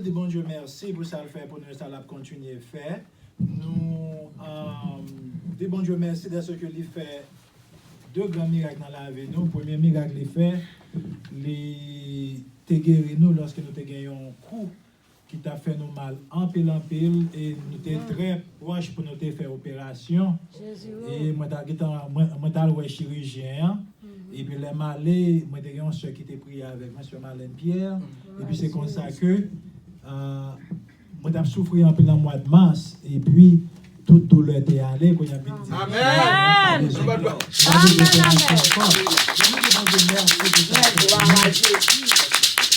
Dis bon Dieu merci pour ça le faire pour nous ça l'a continuer faire. Nous dis bon Dieu merci de ce que il fait deux grands miracles dans la vie. Nous premier miracle il fait les te guéri nous lorsque nous te gagnons un coup qui t'a fait nous mal en pile et nous étions très proches pour nous te faire opération. Et moi t'as le chirurgien. Et puis les malais, moi j'ai un soeur qui était prié avec monsieur Marlène Pierre. Et puis c'est comme ça que moi j'ai souffert un peu dans le mois de mars. Et puis toute douleur était allée quand il y a bien dit. Amen.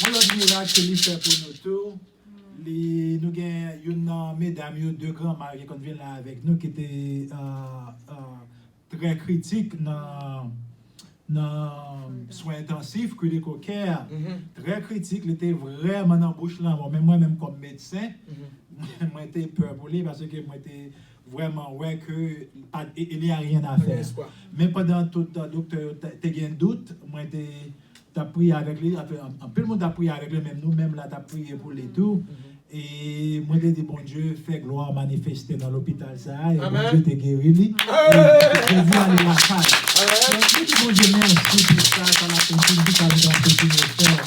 Alors miracle qu'il fait pour nous tous. Nous avons une mesdames, deux grands mariés qui viennent là avec nous qui étaient très critiques dans soins intensifs, critical care, très critique, il était vraiment dans la bouche là. Même moi-même comme médecin, moi j'étais peur pour lui parce que moi j'étais vraiment ouais que il n'y a rien à faire. Mais pendant tout le docteur, tu as un doute, moi t'as prié avec lui, un peu le monde a prié avec lui, même nous-mêmes là, t'as prié pour les tout. Et moi, je dis, bon Dieu, fait gloire manifester dans l'hôpital, ça, et bon Dieu t'a guéri. Je dis, allez, la salle. Donc, je dis, bon Dieu, merci pour ça, ça la continue, ça nous a continué de faire.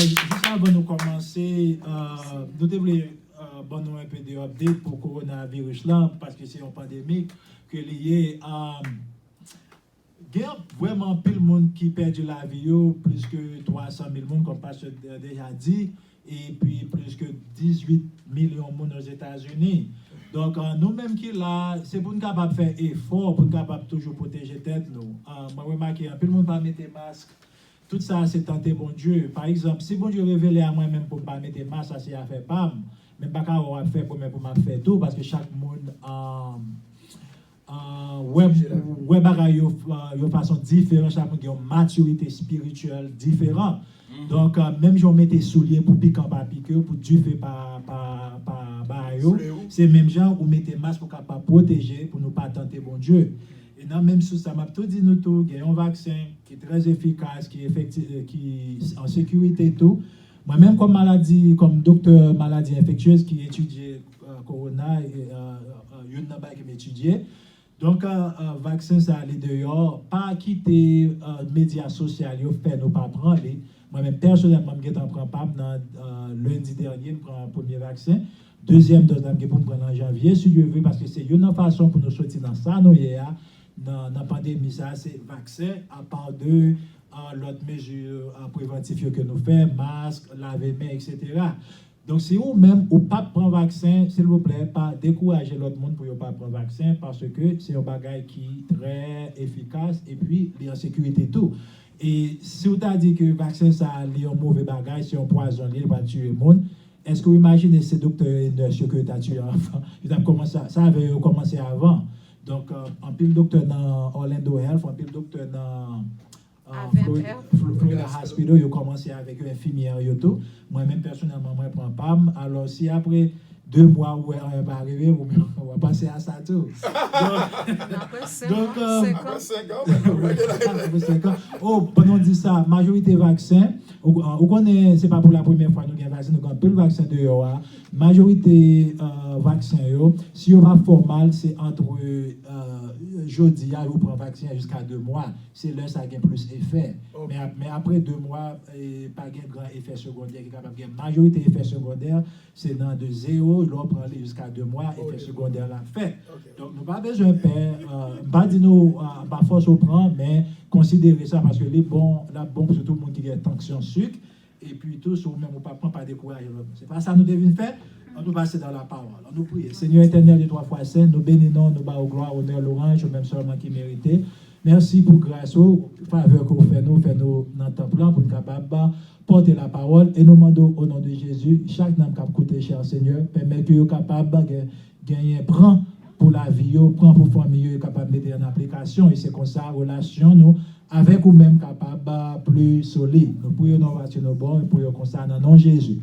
Juste avant de nous commencer, nous devons un peu de update pour le coronavirus là, parce que c'est une pandémie que liée à. Il y a vraiment plus de monde qui perd la vie, plus que 300 000 personnes, comme Pasteur déjà dit. Et puis plus que 18 millions de monde aux États-Unis. Donc, nous-mêmes qui là, c'est pour nous capables de faire effort, pour nous capables de toujours protéger tête. Moi, remarquez, un peu le monde va mettre des masques. Tout ça, c'est tenter bon Dieu. Par exemple, si bon Dieu révélait à moi-même pour ne pas mettre des masques, ça c'est à faire PAM. Mais pas qu'à avoir fait pour me faire tout, parce que chaque monde ouais bagay yo façon différente, chaque monde a une maturité spirituelle différente. Donc, même si on met des souliers pour piquer en piquer, pour Dieu fait par c'est même gens où mettez masque pour capable protéger, pour ne pas tenter bon Dieu. Et non, même sous ça, m'a tout dit nous tout, il y a un vaccin qui est très efficace, qui est en sécurité et tout. Moi-même, comme docteur maladie infectieuse qui étudie Corona, il y a qui m'étudie. Donc, vaccin, ça allait dehors, pas quitter les médias sociaux, faire nous pas prendre. Moi-même, personnellement, je prends pas lundi dernier, je prends le premier vaccin. Deuxième dose, je prends en janvier, si Dieu veut, parce que c'est une façon pour nous sortir dans ça, dans la pandémie, ça, c'est vaccin, à part de l'autre mesure préventive que nous faisons, masque, laver mains, etc. Donc, si vous-même, ou pas prendre vaccin, s'il vous plaît, pas décourager l'autre monde pour ne pas prendre vaccin, parce que c'est un bagage qui est très efficace et puis il est en sécurité tout. Et si vous avez dit que le vaccin, ça a un mauvais bagage, c'est un poison, il va tuer le monde, est-ce que vous imaginez ces docteurs et nurses que tu as tué avant? Ça avait commencé avant. Donc, un pile docteur dans Orlando Health, un pile docteur dans Florida Hospital, ils ont commencé avec une infirmière et tout. Moi-même, personnellement, moi, je prends PAM. Alors, si après 2 mois où elle va arriver, on va passer à ça tout. Après 5 ans. Oh, pendant on dit ça, majorité vaccin, on connaît, c'est pas pour la première fois que nous avons vaccin, nous avons peu le vaccin de dehors. Majorité vaccin, si on va formal, c'est entre jeudi, on prend vaccin jusqu'à 2 mois. C'est là ça a plus effet. Okay. Mais après 2 mois, pas de grand effet secondaire qui est capable de majorité effet secondaire, c'est dans de 0, l'on prend jusqu'à 2 mois, effet secondaire la fait. Okay. Donc, nous n'avons pas besoin de faire, pas dire nous, pas force au prend, mais considérer ça parce que les bons, la bombe, c'est tout le monde qui a tension sucre, et puis tout, si vous-même, vous ne pouvez pas décourager. C'est pas ça que nous devons faire. On nous passer dans la parole. On nous prie. Seigneur éternel de 3 fois saint, nous bénissons, nous bas au gloire, honneur, l'orange, même seulement qui méritait. Merci pour grâce, faveur que vous faites nous dans le temple pour nous capables porter la parole et nous demandons au nom de Jésus, chaque nom qui a coûté cher Seigneur, permet que vous capable de gagner prend pour la vie, prend pour la famille, capable de mettre en application. Et c'est comme ça, relation nous avec vous-même capable plus solide. Nous prions nos voitures, nos bons, et prions comme ça dans le nom de Jésus.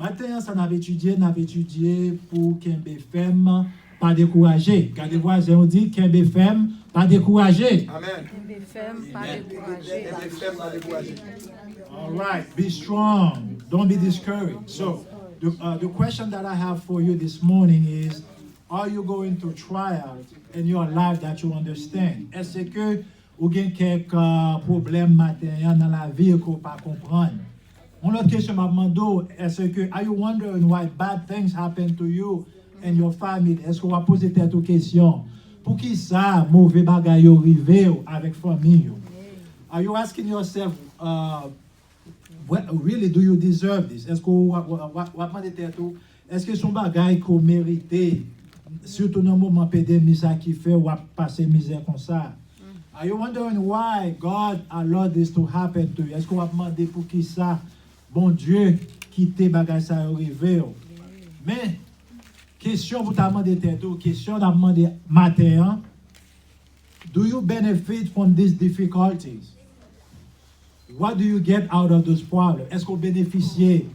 Maintenant, ça n'avait étudié pour kimbe femme, pas décourager. Quand les voisins ont dit kimbe femme, pas décourager. Amen. Kimbe femme, pas décourager. All right, be strong. Don't be discouraged. So, The question that I have for you this morning is, are you going to trials in your life that you understand? Est-ce que vous avez quelques problèmes matériels dans la vie que vous ne pas comprendre? Une autre question m'a demandé, est-ce que, are you wondering why bad things happen to you and your family? Est-ce que vous avez posé cette question? Pour qui ça, mauvais bagay arrivé avec famille? Are you asking yourself, really, do you deserve this? Est-ce que vous avez tout? Est-ce que son bagay qu'on mérite, surtout dans le moment pandémie ça qui fait ou passer misère comme ça? Are you wondering why God allowed this to happen to you? Est-ce que vous avez demandé pour qui ça, bon Dieu, quitter bagay ça arrivé? Mais question vous t'avez demandé tout, question d'avez demandé matin. Do you benefit from these difficulties? What do you get out of those problems? Est-ce qu'on bénéficie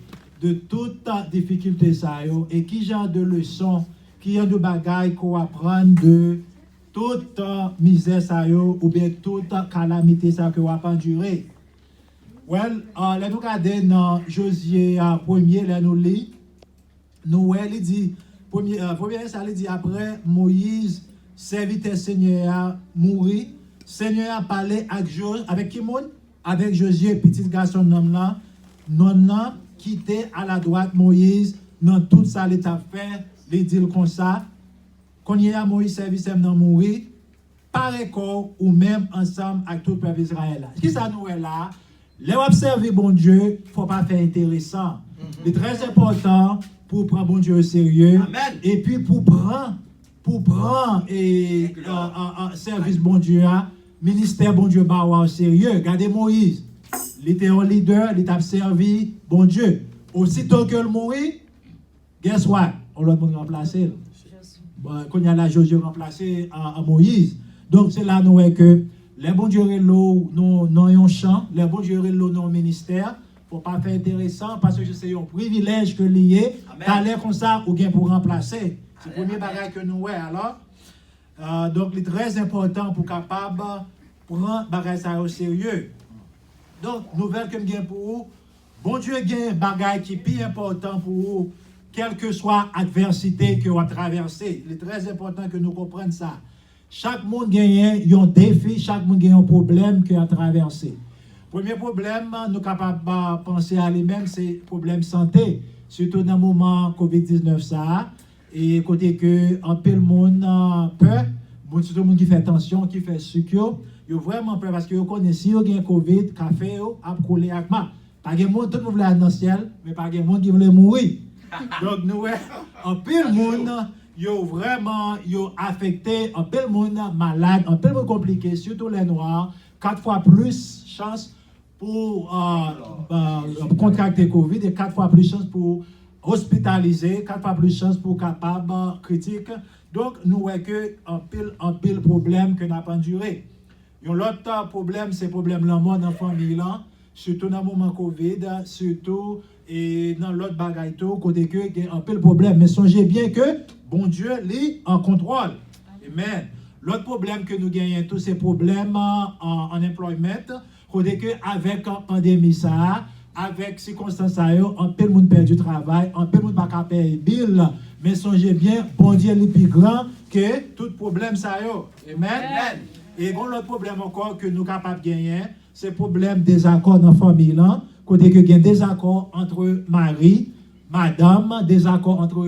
de toute difficulté ça et qui genre de leçons, qui genre de bagailles qu'on apprend de toute misère ça ou bien toute calamité ça que on va endurer? Well, là nous regarder dans Josue 1er, là nous lit, nous il dit premier ça il dit après Moïse serviteur Seigneur mourir, Seigneur a parlé avec qui monde? Avec Josue, petit garçon non quitté à la droite Moïse, dans tout ça l'état fait, les dit comme ça, quand il y a Moïse service dans mourir, par école ou même ensemble avec tout le peuple d'Israël. Ce qui ça nous est là, les observer bon Dieu, faut pas faire intéressant. C'est très important pour prendre bon Dieu au sérieux. Amen. Et puis pour prendre et service bon Dieu, ministère bon Dieu au sérieux. Regardez Moïse, il était un leader, il a servi bon Dieu. Aussitôt que le mourit, guess what? On l'a remplacé. Quand il y a la Josue remplacé à Moïse. Donc c'est là nous que les bons dieux non un champ, les bons dieux non ministère, faut pas faire intéressant parce que c'est un privilège que lié d'aller comme ça ou bien pour remplacer. C'est le premier bagage que nous alors. Donc c'est très important pour capable prendre bagage ça au sérieux. Donc nouvelle que me pour vous, bon Dieu gagne bagage qui est plus important pour vous, quelle que soit l'adversité que vous traversez. Il est très important que nous comprenions ça. Chaque monde gagne un défi, chaque monde gagne un problème qu'il a traversé. Premier problème, nous sommes capables de penser à lui-même, c'est le problème santé. Surtout dans le moment COVID-19 ça. Et côté que un peu le monde peur, surtout le monde qui fait attention, qui fait sucre, il a vraiment peur parce que vous connaissez si vous avez COVID, café a collé avec moi. Pas de monde tout le monde veut aller dans le ciel, mais pas de monde qui veut mourir. Donc nous un peu le monde yo vraiment affecté, un peu le monde malade, un peu le monde compliqué, surtout les noirs, 4 fois plus chance pour contracter Covid et 4 fois plus chance pour hospitaliser, 4 fois plus chance pour capable critique. Donc nous voyons que un pile problème que n'a pas enduré. L'autre problème c'est problème la mort dans famille là, surtout dans le moment Covid, surtout et dans l'autre bagaille tout côté que il y a un peu le problème, mais songez bien que bon Dieu est en contrôle. Amen. L'autre problème que nous gagnons tous ces problèmes en employment, côté que avec la pandémie ça, avec circonstances ça, un peu le monde perd du travail, un peu le monde pas capable payer bill, mais songez bien bon Dieu est plus grand que tout problème ça yo. Amen. Et bon l'autre problème encore que nous capables gagner, c'est problème des accords dans la famille là. Côté que il y a des accords entre mari, madame, des accords entre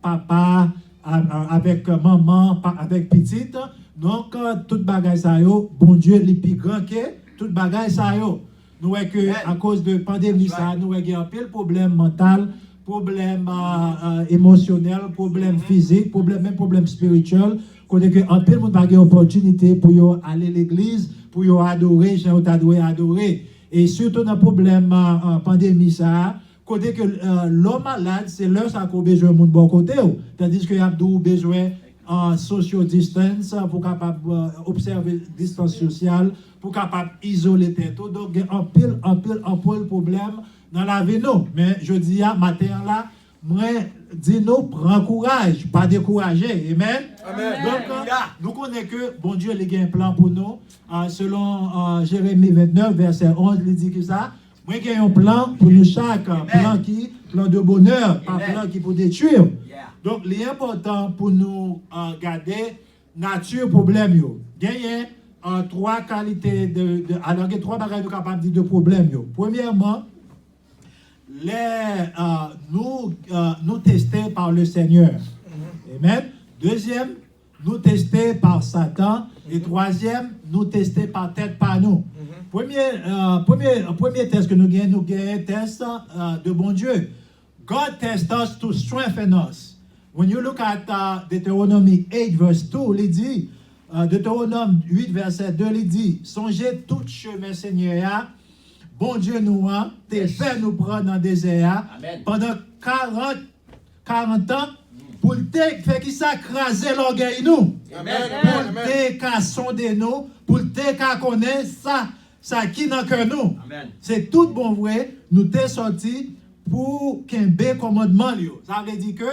papa avec maman, avec petite. Donc toute bagaille ça yo, bon Dieu est plus grand que toute bagaille ça yo. Nous voyons que à cause de pandémie ça, nous voyons un peu le problème mental, problème émotionnel, problème physique, même problème spirituel. Côté que un peu le monde a une opportunité pour aller à l'église, pour adorer, j'ai adorer. Et surtout dans le problème pandémie ça, côté que l'homme malade, c'est là ça qu'on a besoin de monde bon côté. Tandis qu'il y a besoin de social distance pour capable observer distance sociale, pour capable isoler tête. Donc il y a un pile problème dans la vie nous. Mais je dis à matin là, moi dis nous prends courage, pas décourager. Amen. Donc nous connaissons que bon Dieu il a un plan pour nous. Selon Jérémie 29 verset 11, il dit que ça, moi j'ai un plan pour nous chaque plan qui plan de bonheur, pas Amen. plan qui peut détruire. Yeah. Donc, l'important pour nous garder nature problème yo. Gagner trois qualités alors il y a trois bagages nous capables de dire de problème yo. Premièrement, nous tester par le Seigneur. Amen. Deuxième, nous tester par Satan. Et troisième, nous tester par tête par nous. Premier test que nous gagnons test de bon Dieu. God tests us to strengthen us. When you look at Deuteronomy 8 verse 2, il dit, Deutéronome 8 verset 2, il dit, songez tout chemin Seigneur, bon Dieu nous a, t'es fait nous prendre dans le désert pendant 40 ans pour te faire qui ça craser l'orgueil nous. Pour te qu'à sonder nous, pour te qu'à connaître ça qui dans cœur nous. C'est tout bon vrai, nous t'es sorti pour kimbe commandement yo. Ça veut dire que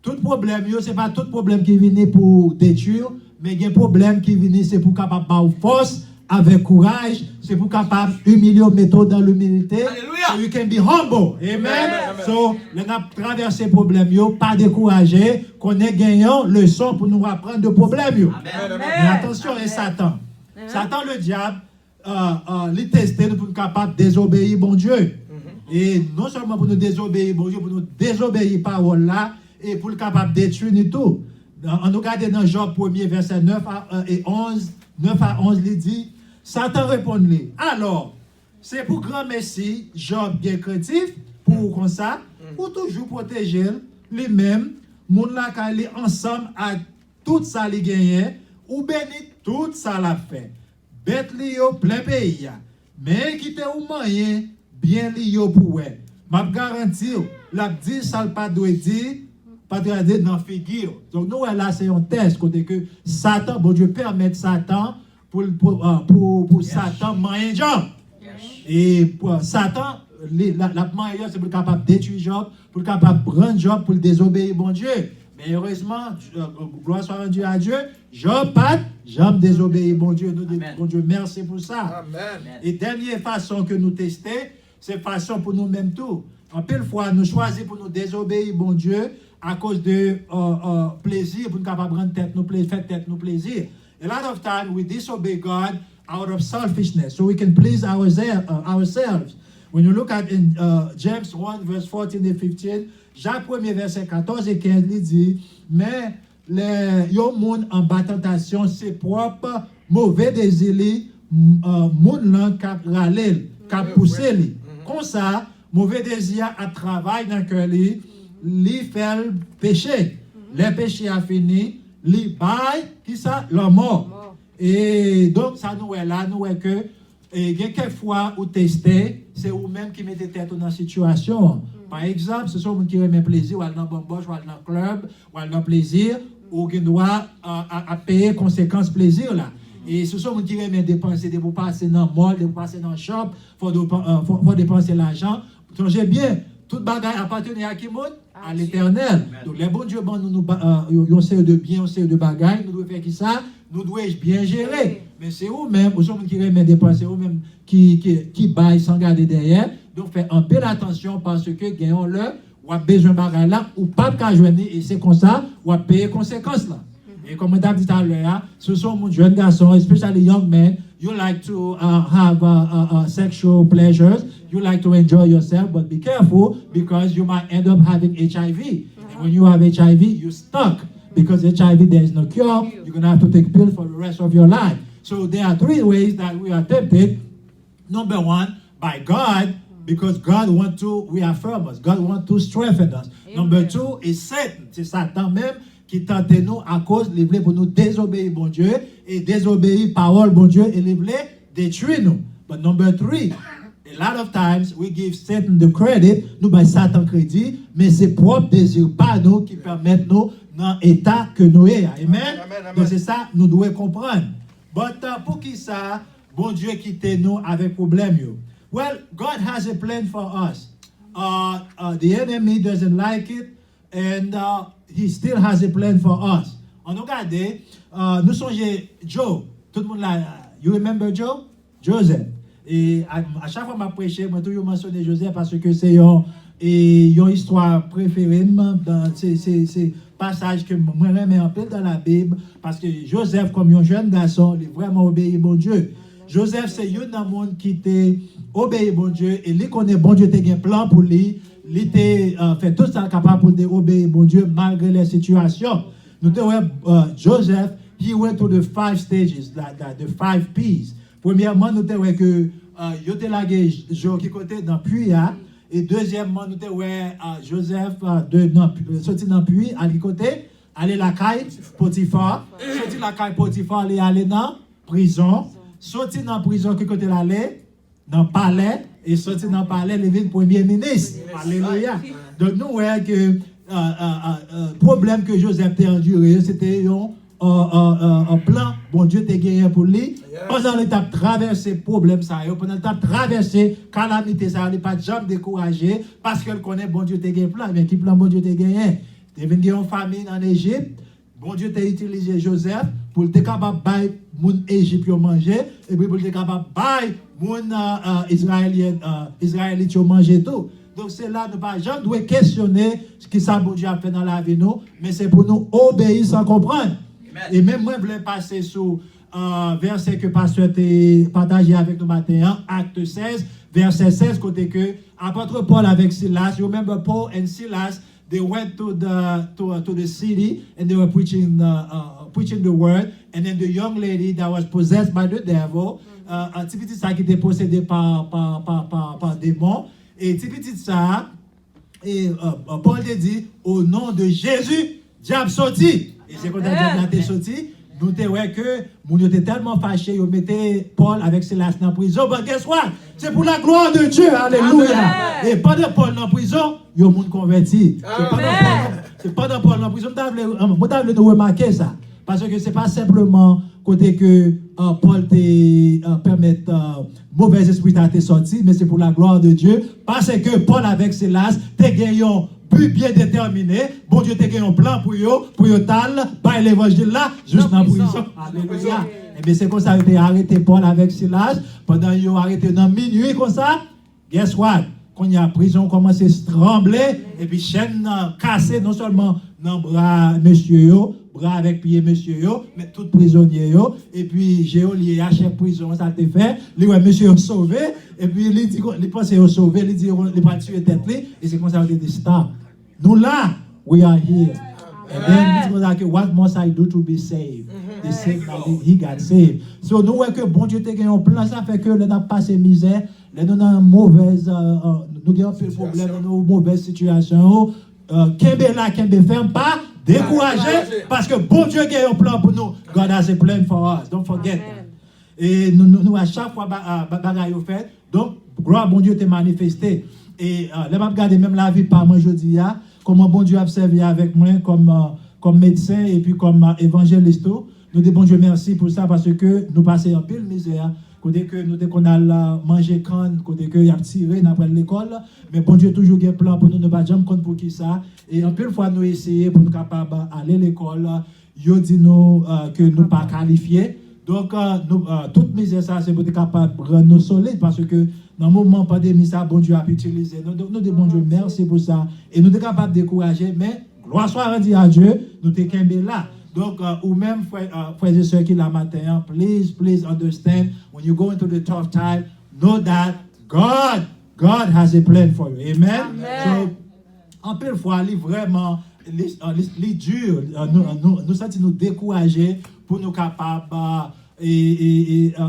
tout problème yo, c'est pas tout problème qui vient pour détruire, mais il y a un problème qui vient c'est pour capable avoir force avec courage, c'est pour capable humilier méthode dans l'humilité. So you can be humble. Amen. So, on a traversé problème yo, pas décourager, qu'on est gagnant leçon pour nous apprendre de problème yo. Mais attention, et Satan. Satan le diable il testé pour nous capable désobéir bon Dieu. Et non seulement pour nous désobéir bon Dieu, pour nous désobéir parole là et pour le capable détruire nous tout. On nous regarde dans Job 1er verset 9 à 11 il dit Satan répond-lui. Alors, c'est pour grand merci, Job bien créatif, pour comme ça, pour toujours protéger lui-même, moun la kali ensemble à tout ça li gagné, ou béni tout ça l'a fait. Bête li yo plein pays, mais qui te ou moyen, bien li yo pour elle. M'a garanti, la dit ça pas doit dire, pas doit dire dans figure. Donc nous là c'est un test côté que Satan, bon Dieu permet Satan pour Satan moyen Job. Et pour Satan, la moyen c'est pour capable détruire Job, pour capable prendre Job pour désobéir bon Dieu. Mais heureusement, gloire soit rendue à Dieu, Job pas jamais désobéir bon Dieu. Nous disons bon Dieu merci pour ça. Amen. Et dernière façon que nous tester, c'est façon pour nous-mêmes tout. En pile fois nous choisissons pour nous désobéir bon Dieu à cause de plaisir pour nous capable rendre tête nous plaisir, faire tête nous plaisir. A lot of time we disobey God out of selfishness, so we can please ourselves. When you look at in James 1 verse 14 et 15, Jacques 1er verset 14 et 15 il dit, mais les monde en bas tentation c'est propre mauvais désir monde là cap râler, cap pousser li. Comme ça, mauvais désir a travail dans cœur li fait péché. Le péché a fini, li bail qui ça la mort. Et donc ça nous est là, nous est que et quelques fois ou tester, c'est vous même qui mettez tête dans la situation. Par exemple, ce sont gens qui aiment plaisir, ou aller dans bamboche, ou aller dans club, ou aller dans plaisir, ou qui doit à payer conséquences plaisir là. Et ce sont gens qui aiment dépenser, pour passer dans le mall, pour passer dans le shop, faut dépenser l'argent. Songez bien, toute bagay appartenait à qui monde? À l'Éternel. Donc les bons dieux nous on sait de bien, on sait de bagay, nous devons faire qui ça? Nous devons bien gérer. Mais c'est vous-même, vous sommes qui aiment dépenser, vous-même qui baillent sans garder derrière. Donc faites un peu attention parce que gagnons le ou a besoin de bagay là ou pas de joindre et c'est comme ça ou a payer conséquences là. Et comme on a dit tout à l'heure, ce sont mon jeunes garçons, especially young men, you like to have sexual pleasures, you like to enjoy yourself, but be careful because you might end up having HIV. And when you have HIV, you're stuck because HIV there is no cure. You're going to have to take pills for the rest of your life. So there are three ways that we are tempted. Number one, by God, because God wants to reaffirm us. God wants to strengthen us. Amen. Number two is Satan. C'est Satan même qui tente nous à cause de pour nous désobéir bon Dieu et désobéir parole bon Dieu et détruire nous. But number three, a lot of times we give Satan the credit, nous by Satan crédit, mais c'est propre désir pas nous qui permettent nous dans l'état que nous sommes. Amen. Donc c'est ça nous devons comprendre. But pour qui ça, bon Dieu quitte nous avec problème yo? Well, God has a plan for us. The enemy doesn't like it, and he still has a plan for us. On regarde, nous songeons Joe. Tout le monde là, you remember Joe? Joseph. Et à chaque fois que je prêche, je toujours mentionner Joseph parce que c'est un et une histoire préférée, c'est passage que moi j'aime un peu dans la Bible, parce que Joseph, comme un jeune garçon, il a vraiment obéi bon Dieu. Joseph, c'est un monde qui était obéi bon Dieu, et lui connaît bon Dieu, il a un plan pour lui, il était fait tout ça capable pour obéir bon Dieu malgré les situations. Nous avons Joseph, he went to the 5 stages, the 5 P's. Premièrement, nous avons que il était là qui côté dans puits, et deuxièmement, nous avons Joseph sorti dans puits, à côté, aller la caille Potiphar, sorti la caille Potiphar, aller dans prison, sorti dans prison qui côté l'aller dans le palais, et sorti dans le palais, il est premier ministre. Alléluia. Donc nous voyons que problème que Joseph a enduré, c'était un plan, bon Dieu t'a gagné pour lui. Pendant l'étape traversé problème ça, pendant l'étape traversé calamité ça, il n'est pas jamais découragé parce qu'elle connaît bon Dieu t'a gagné plan. Mais qui plan bon Dieu t'a gagné? Il y a une famine en Égypte. Bon Dieu t'a utilisé Joseph pour être capable de bailler moun Égypte manger et puis pour être capable de bailler moun Israélite manger tout. Donc c'est là, nous ne pas jamais doit questionner ce que ça bon Dieu a fait dans la vie nous, mais c'est pour nous obéir sans comprendre. Amen. Et même moi je voulais passer sur verset que pasteur a partagé avec nous matin, acte 16, verset 16, côté que apôtre Paul avec Silas, you remember Paul and Silas, they went to the city and they were preaching the word, and then the young lady that was possessed by the devil, un petit petit ça qui était possédé par démon, et petit petit ça, et Paul te dit au nom de Jésus, diable sorti. Et c'est quand le diable est sorti, nous te voyons que nous étions tellement fâchés, ils mettaient Paul avec Silas dans la prison. But guess what? C'est pour la gloire de Dieu, alléluia. Et pendant Paul dans la prison, ils ont monde converti. C'est pendant Paul dans la prison, vous devez nous remarquer ça. Parce que ce n'est pas simplement côté que Paul te permet mauvais esprit à te sortir, mais c'est pour la gloire de Dieu. Parce que Paul avec Silas, te gagnons but bien déterminé. Bon Dieu te gagné un plan pour eux tal, par l'évangile là, juste dans la prison. Alléluia. Et bien c'est comme ça que tu as arrêté Paul avec Silas, pendant qu'ils ont arrêté dans minuit comme ça. Guess what? Quand il y a prison, commence à trembler, et puis chaîne cassée, non seulement dans bras monsieur, bras avec pied monsieur, mais tout prisonnier, et puis j'ai lié à chaque prison, ça te fait, lui, ouais, monsieur sauvé, et puis il dit, il pense qu'il sauvé, il dit, il va tuer tête, et c'est comme ça qu'on dit, stop. Nous là, we are here. And then it's like, what must I do to be saved? The same like he got saved. So nous voyons que bon Dieu te gagne un plan, ça fait que nous n'avons pas ces misères, nous avons mauvaise, nous avons des problèmes, nous avons mauvaise situation. Kimbe là, kimbe ferme pas, décourager, parce que bon Dieu gagne un plan pour nous. God has a plan for us. Don't forget that. Et nous à chaque fois bagay au fait. Donc gloire bon Dieu te manifesté. Et les m'a regarder même la vie par moi aujourd'hui, comment bon Dieu a servi avec moi comme médecin et puis comme évangéliste. Nous disons bon Dieu merci pour ça parce que nous passons en pile misère. Côté que nous qu'on a mangé canne, côté que y a tiré après l'école, mais bon Dieu toujours un plan pour nous ne pas jamais compte pour qui ça. Et en pile fois nous essayer pour nous capable aller à l'école, yo dit nous que nous pas qualifiés. Donc toute misère ça c'est pour être capable de rendre nous solides parce que dans le moment de pandémie, ça, bon Dieu a utilisé. Nous disons, bon Dieu, merci pour ça. Et nous sommes capables de décourager, mais gloire soit rendue à Dieu, nous sommes là. Donc, ou même, frères et sœurs qui la matin, please understand, when you go into the tough time, know that God has a plan for you. Amen? So, en peu de fois, il est vraiment, il est dur, nous sommes nous décourager pour nous capables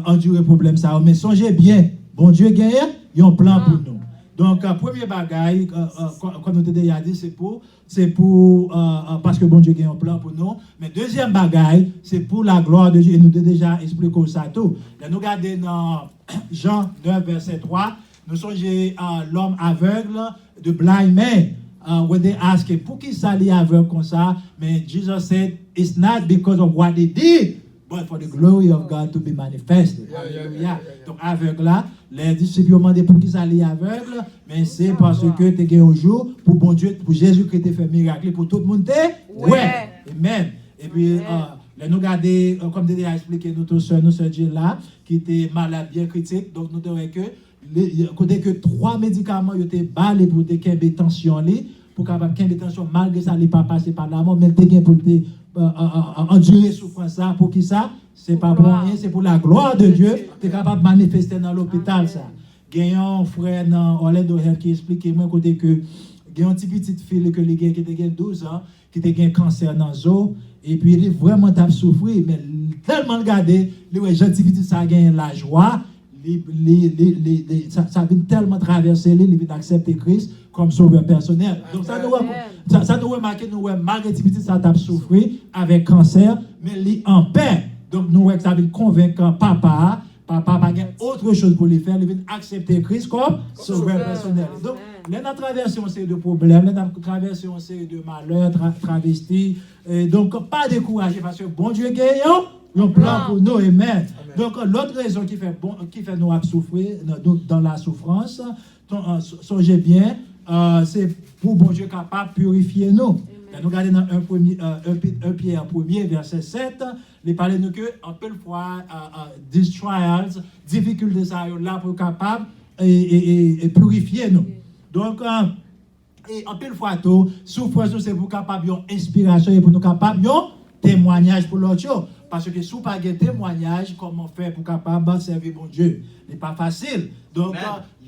endurer le problème. Mais songez bien, bon Dieu gagne, il y a un plan pour nous. Donc, premier bagay, comme nous t'ai déjà dit, c'est pour parce que bon Dieu gagne un plan pour nous. Mais deuxième bagay, c'est pour la gloire de Dieu. Et nous t'ai déjà expliqué ça tout. Là, nous regardons dans Jean 9, verset 3, nous songez l'homme aveugle de blind man. When they ask him, pour qui ça l'est aveugle comme ça? Mais Jesus said, it's not because of what they did, but for the glory of God to be manifested. Yeah. Donc, aveugle là, les disciples ont demandé pour qui ça l'est aveugle, mais c'est parce que tu es un jour pour bon Dieu, pour Jésus-Christ te fait miracle, pour tout le monde. Ouais. Amen. Et puis, nous regardons, comme déjà expliqué, notre soeur Jill là, qui était malade bien critique, donc nous devons que côté que 3 médicaments ont été balés pour te kimbe tension pour capable kimbe tension malgré ça il pas passé par la mort mais te gain pour te endurer souffrance ça pour qui ça c'est pas pour rien c'est pour la gloire de Dieu tu es capable de manifester dans l'hôpital ça gagnant frère dans Orlando Health qui explique moi côté que gagnant une petite fille que qui a 12 ans qui a un cancer dans os et puis il est vraiment t'a souffrir mais tellement regarder les gentil petit ça gagne la joie ça vient tellement traverser il vient accepter Christ comme sauveur personnel. Donc ça nous remarquer nous malgré petit ça t'a souffrir avec cancer mais il en paix. Donc nous ça vient convaincre papa pas autre chose pour lui faire, il vient accepter Christ comme sauveur personnel. Donc nous avons traversé une série de problèmes, nous avons traversé une série de malheurs, travestis. Donc pas décourager parce que bon Dieu gagnant un plan pour nous, amen. Donc l'autre raison qui fait nous souffrir dans la souffrance, songez bien, c'est pour bon Dieu capable de purifier nous. Nous regardons dans 1 Pierre 1er, verset 7, il parle de nous que, en peu de fois, these trials, difficultés, ça là pour capable et purifier nous. Donc, et en peu de fois, tout, souffrance, c'est pour capable d'inspiration et pour nous capable de témoignage pour l'autre. Parce que si vous n'avez pas de témoignage, comment faire pour capable servir mon Dieu? Ce n'est pas facile. Donc,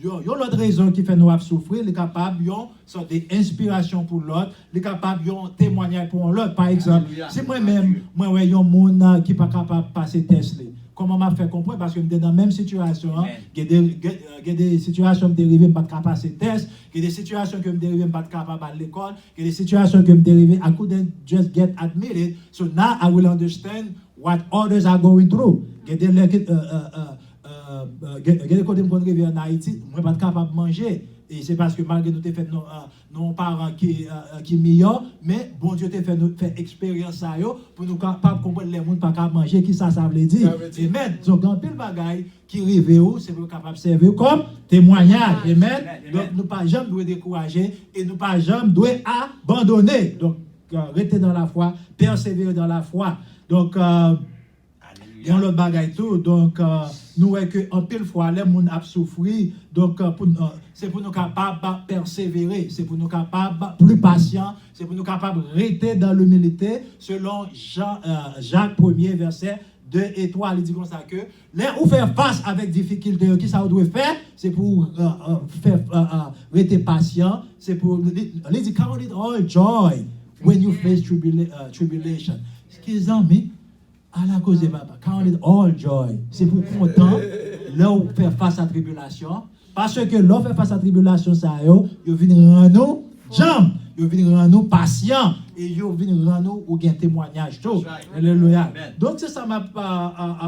il y a l'autre raison qui fait nous souffrir, les capables de sorte d'inspiration pour l'autre, les capables de témoigner pour l'autre. Par exemple, si moi-même, il y a un monde qui n'est pas capable de passer test, comment m'a fait comprendre? Parce que je suis dans la même situation. Il y a des situations qui me dérivent pas capable de passer test, il y a des situations qui me dérivent pas capable à l'école, il y a des situations qui me dérivent I couldn't just get admitted. So now I will understand what others are going through. Il y a des côtés qu'on arrive en Haïti, moi pas capable de manger et c'est parce que malgré nous t'ai fait nos parents qui meilleurs mais bon Dieu t'a fait nous faire expérience ça yo pour nous capable comprendre les monde pas capable manger qui ça veut dire amen. Donc en pile bagay qui rive où c'est pour capable servir comme témoignage amen. Donc nous pas jamais doit décourager et nous pas jamais doit abandonner. Donc rester dans la foi, persévérer dans la foi. Donc il y a l'autre bagay tout. Donc, nous voyons qu'en pile fois, les gens ont souffert. Donc, c'est pour nous capables de persévérer. C'est pour nous capables plus patients. C'est pour nous capables de rester dans l'humilité. Selon Jacques 1er, verset 2 et 3, il dit comme ça que les ou faire face avec difficulté, qui ça doit faire? C'est pour rester patient. C'est pour, il dit, count it all joy when you face tribulation. Ce qu'ils ont mis, à la cause de papa, count it all joy. C'est pour content, là où faire face à la tribulation. Parce que là où faire face à la tribulation, ça y est, ils viennent rendre nous jambes, ils viennent rendre nous patients, et ils viennent rendre nous ou gain témoignage. Alléluia. Donc, c'est ça m'a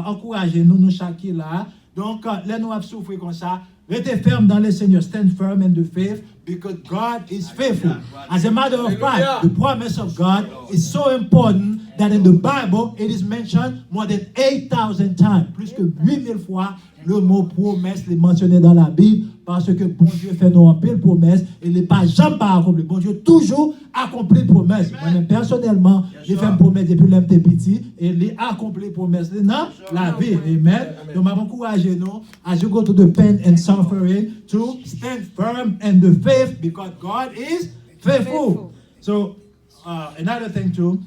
encouragé nous chaque là. Donc, là, nous avons souffert comme ça. Restez ferme dans le Seigneur. Stand firm in the faith because God is faithful. As a matter of fact, the promise of God is so important that in the Bible, it is mentioned more than 8,000 times. Plus que 8,000 fois, le mot promesse est mentionné dans la Bible parce que bon Dieu fait nous en pile promesse et il n'est pas jamais accompli. Bon Dieu toujours accompli promesse. Moi-même, personnellement, j'ai fait une promesse depuis que j'étais petit et il a accompli promesse dans la vie. Amen. Donc, je m'encourage nous, as you go to the pain and suffering, to stand firm in the faith because God is faithful. So, another thing too,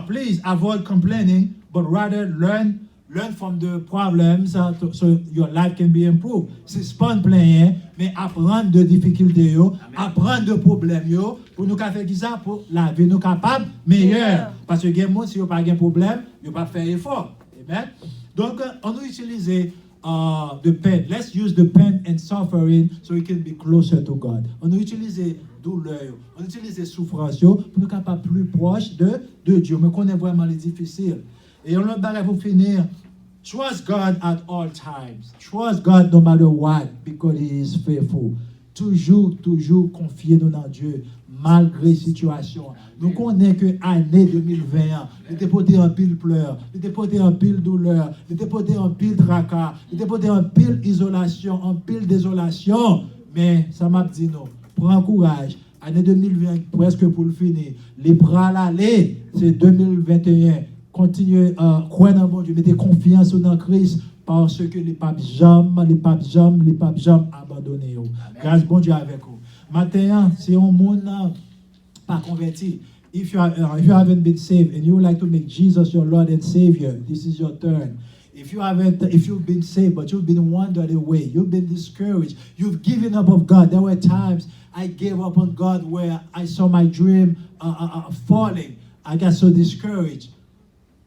please avoid complaining, but rather learn from the problems so your life can be improved. C'est pas plaindre, mais apprendre de difficultés, apprendre de problèmes, pour nous faire ça, pour la vie nous capable meilleure. Parce que les gens, si vous n'avez pas de problème, vous ne pouvez pas faire effort. Amen. Donc, on va utiliser the pain. Let's use the pain and suffering so we can be closer to God. On va utiliser douleur, on va utiliser souffrance pour nous capables plus proches de Dieu. Mais qu'on est vraiment les difficiles. Et on va pour finir. Trust God at all times. Trust God no matter what, because He is faithful. Toujours confier nous dans Dieu, malgré situation. Nous connaissons que l'année 2020, il était porté en pile pleurs, il était porté en pile douleur, il était porté en pile tracas, il était porté en pile isolation, en pile désolation. Mais ça m'a dit non. Prends courage. Année 2020, presque pour le finir. Les bras l'aller, c'est 2021. Continuez à croire dans bon Dieu, mettez confiance dans Christ parce que les papes jamais abandonné. Grâce bon Dieu avec vous. Maintenant, c'est un monde pas converti. If you haven't been saved and you would like to make Jesus your Lord and Savior, this is your turn. If you've been saved but you've been wandered away, you've been discouraged, you've given up on God. There were times I gave up on God where I saw my dream falling. I got so discouraged,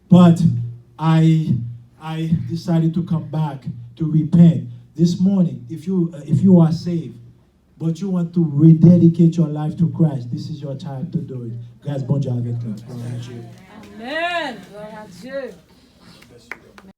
but I decided to come back to repent. This morning, if you are saved, but you want to rededicate your life to Christ, this is your time to do it. Grâce bon Dieu avec nous. Amen. Gloire à Dieu.